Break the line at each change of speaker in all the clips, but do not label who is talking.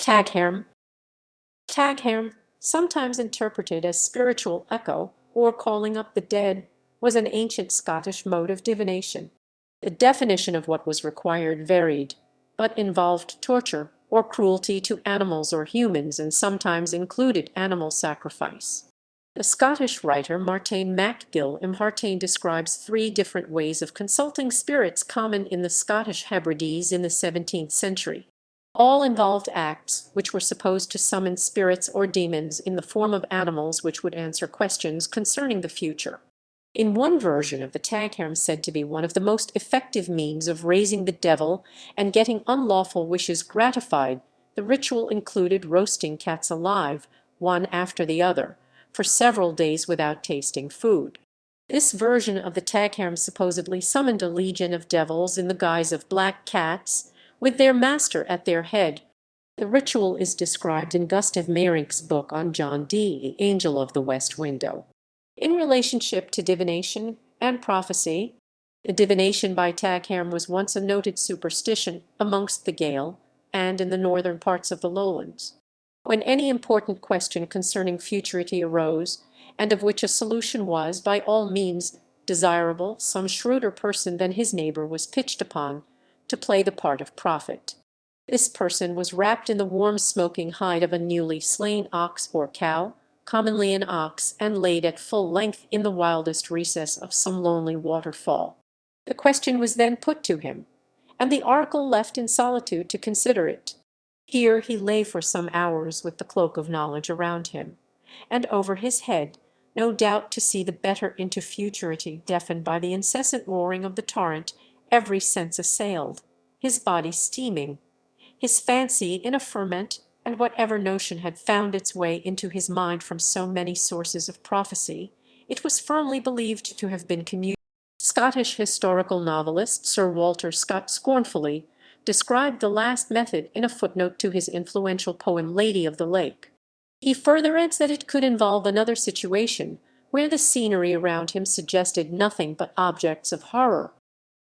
Taghairm. Taghairm, sometimes interpreted as spiritual echo or calling up the dead, was an ancient Scottish mode of divination. The definition of what was required varied, but involved torture or cruelty to animals or humans and sometimes included animal sacrifice. The Scottish writer Màrtainn MacGille Mhàrtainn describes three different ways of consulting spirits common in the Scottish Hebrides in the 17th century. All involved acts which were supposed to summon spirits or demons in the form of animals which would answer questions concerning the future. In one version of the Taghairm said to be one of the most effective means of raising the devil and getting unlawful wishes gratified, the ritual included roasting cats alive, one after the other, for several days without tasting food. This version of the Taghairm supposedly summoned a legion of devils in the guise of black cats, with their master at their head. The ritual is described in Gustav Meyrink's book on John Dee, The Angel of the West Window. In relationship to divination and prophecy, the divination by Taghairm was once a noted superstition amongst the Gael and in the northern parts of the lowlands. When any important question concerning futurity arose, and of which a solution was by all means desirable, some shrewder person than his neighbour was pitched upon to play the part of prophet. This person was wrapped in the warm smoking hide of a newly slain ox or cow, commonly an ox, and laid at full length in the wildest recess of some lonely waterfall. The question was then put to him, and the oracle left in solitude to consider it. Here he lay for some hours with the cloak of knowledge around him, and over his head, no doubt to see the better into futurity, deafened by the incessant roaring of the torrent, every sense assailed, his body steaming, his fancy in a ferment, and whatever notion had found its way into his mind from so many sources of prophecy, it was firmly believed to have been communicated. Scottish historical novelist Sir Walter Scott scornfully described the last method in a footnote to his influential poem Lady of the Lake. He further adds that it could involve another situation where the scenery around him suggested nothing but objects of horror.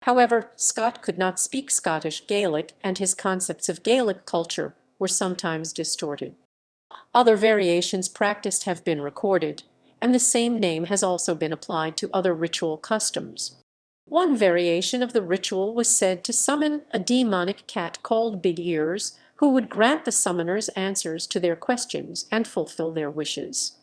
However, Scott could not speak Scottish Gaelic, and his concepts of Gaelic culture were sometimes distorted. Other variations practiced have been recorded, and the same name has also been applied to other ritual customs. One variation of the ritual was said to summon a demonic cat called Big Ears, who would grant the summoners answers to their questions and fulfill their wishes.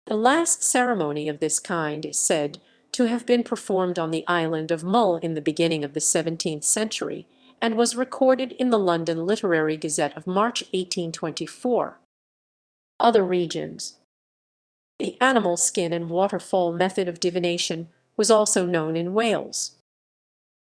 The last ceremony of this kind is said to have been performed on the island of Mull in the beginning of the 17th century, and was recorded in the London Literary Gazette of March 1824. Other regions. The animal skin and waterfall method of divination was also known in Wales.